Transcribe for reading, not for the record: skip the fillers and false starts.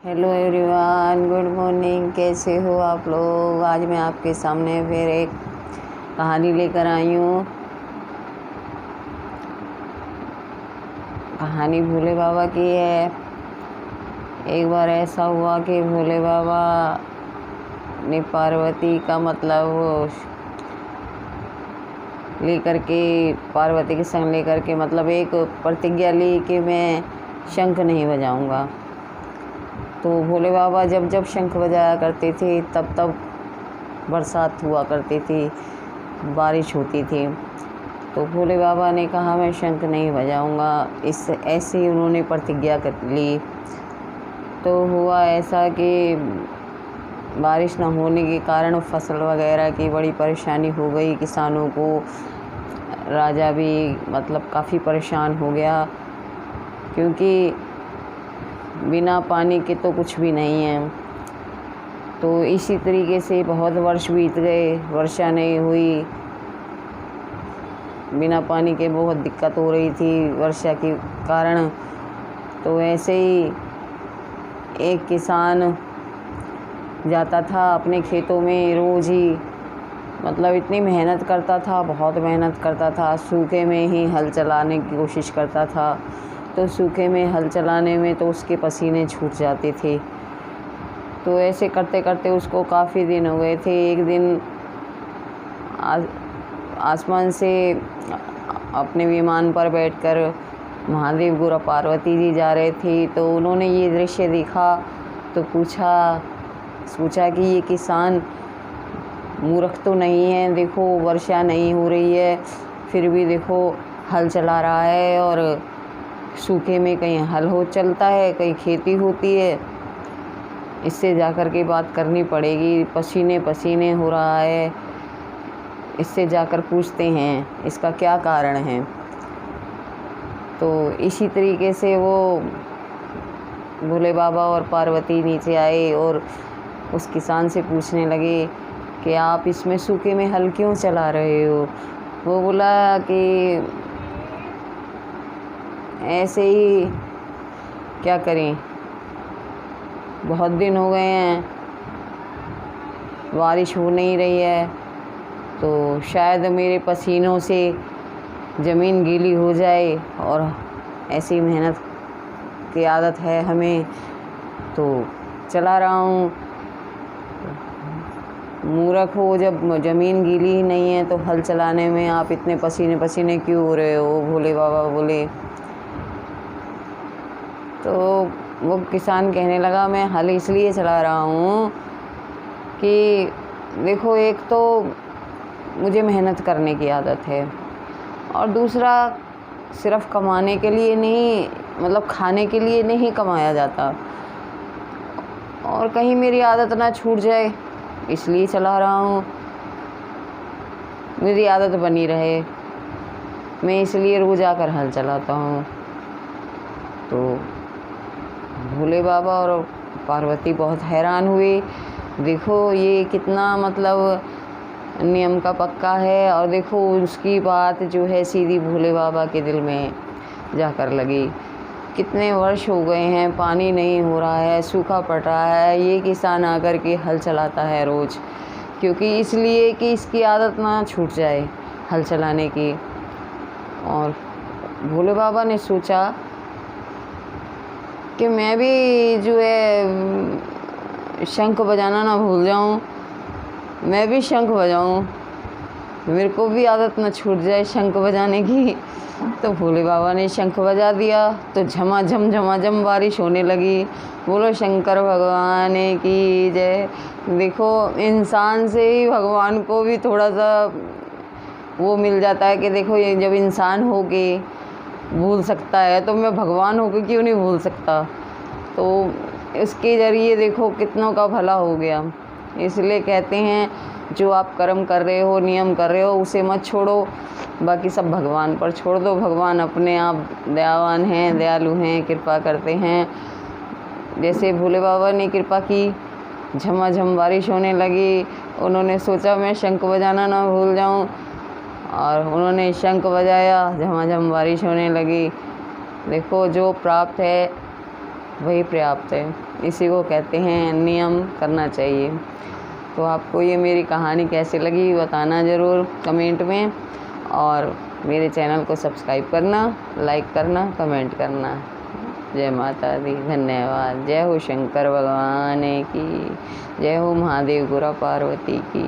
Hello everyone, good morning. कैसे हो आप लोग? आज मैं आपके सामने फिर एक कहानी लेकर आई हूँ। कहानी भोले बाबा की है। एक बार ऐसा हुआ कि भोले बाबा ने पार्वती का लेकर के पार्वती के संग लेकर के एक प्रतिज्ञा ली कि मैं शंख नहीं बजाऊंगा। तो भोले बाबा जब जब शंख बजाया करते थे तब तब बरसात हुआ करती थी, बारिश होती थी। तो भोले बाबा ने कहा मैं शंख नहीं बजाऊंगा। ऐसे ही उन्होंने प्रतिज्ञा कर ली। तो हुआ ऐसा कि बारिश न होने के कारण फसल वगैरह की बड़ी परेशानी हो गई किसानों को। राजा भी काफ़ी परेशान हो गया, क्योंकि बिना पानी के तो कुछ भी नहीं है। तो इसी तरीके से बहुत वर्ष बीत गए, वर्षा नहीं हुई। बिना पानी के बहुत दिक्कत हो रही थी वर्षा के कारण। तो ऐसे ही एक किसान जाता था अपने खेतों में रोज़ ही, इतनी मेहनत करता था, बहुत मेहनत करता था। सूखे में ही हल चलाने की कोशिश करता था। तो सूखे में हल चलाने में तो उसके पसीने छूट जाते थे। तो ऐसे करते करते उसको काफ़ी दिन हो गए थे। एक दिन आसमान से अपने विमान पर बैठकर महादेव गुरु पार्वती जी जा रहे थे। तो उन्होंने ये दृश्य देखा तो पूछा कि ये किसान मूर्ख तो नहीं है? देखो वर्षा नहीं हो रही है, फिर भी देखो हल चला रहा है। और सूखे में कहीं हल चलता है, कहीं खेती होती है। इससे जाकर के बात करनी पड़ेगी, पसीने पसीने हो रहा है। इससे जाकर पूछते हैं इसका क्या कारण है। तो इसी तरीके से वो भोले बाबा और पार्वती नीचे आए और उस किसान से पूछने लगे कि आप इसमें सूखे में हल क्यों चला रहे हो? वो बोला कि ऐसे ही, क्या करें, बहुत दिन हो गए हैं, बारिश हो नहीं रही है। तो शायद मेरे पसीनों से ज़मीन गीली हो जाए, और ऐसी मेहनत की आदत है हमें, तो चला रहा हूँ। मूर्ख हो, जब ज़मीन गीली ही नहीं है तो हल चलाने में आप इतने पसीने पसीने क्यों हो रहे हो? भोले बाबा बोले। तो वो किसान कहने लगा मैं हल इसलिए चला रहा हूँ कि देखो, एक तो मुझे मेहनत करने की आदत है, और दूसरा सिर्फ कमाने के लिए नहीं, खाने के लिए नहीं कमाया जाता, और कहीं मेरी आदत ना छूट जाए इसलिए चला रहा हूँ, मेरी आदत बनी रहे, मैं इसलिए रोज़ आकर हल चलाता हूँ। तो भोले बाबा और पार्वती बहुत हैरान हुए। देखो ये कितना नियम का पक्का है, और देखो उसकी बात जो है सीधी भोले बाबा के दिल में जाकर लगी। कितने वर्ष हो गए हैं, पानी नहीं हो रहा है, सूखा पड़ रहा है, ये किसान आकर के हल चलाता है रोज़, क्योंकि इसलिए कि इसकी आदत ना छूट जाए हल चलाने की। और भोले बाबा ने सोचा कि मैं भी जो है शंख बजाना ना भूल जाऊं, मैं भी शंख बजाऊं, मेरे को भी आदत ना छूट जाए शंख बजाने की। तो भोले बाबा ने शंख बजा दिया तो झमाझम बारिश होने लगी। बोलो शंकर भगवान की जय। देखो, इंसान से ही भगवान को भी थोड़ा सा वो मिल जाता है कि देखो, ये जब इंसान हो के भूल सकता है तो मैं भगवान होकर क्यों नहीं भूल सकता। तो इसके ज़रिए देखो कितनों का भला हो गया। इसलिए कहते हैं जो आप कर्म कर रहे हो, नियम कर रहे हो, उसे मत छोड़ो, बाकी सब भगवान पर छोड़ दो। भगवान अपने आप दयावान हैं, दयालु हैं, कृपा करते हैं। जैसे भोले बाबा ने कृपा की, झमाझम बारिश होने लगी। उन्होंने सोचा मैं शंख बजाना ना भूल जाऊं, और उन्होंने शंख बजाया, झमाझम बारिश होने लगी। देखो जो प्राप्त है वही पर्याप्त है। इसी को कहते हैं नियम करना चाहिए। तो आपको ये मेरी कहानी कैसी लगी बताना ज़रूर कमेंट में, और मेरे चैनल को सब्सक्राइब करना, लाइक करना, कमेंट करना। जय माता दी, धन्यवाद। जय हो शंकर भगवान की, जय हो महादेव गुरा पार्वती की।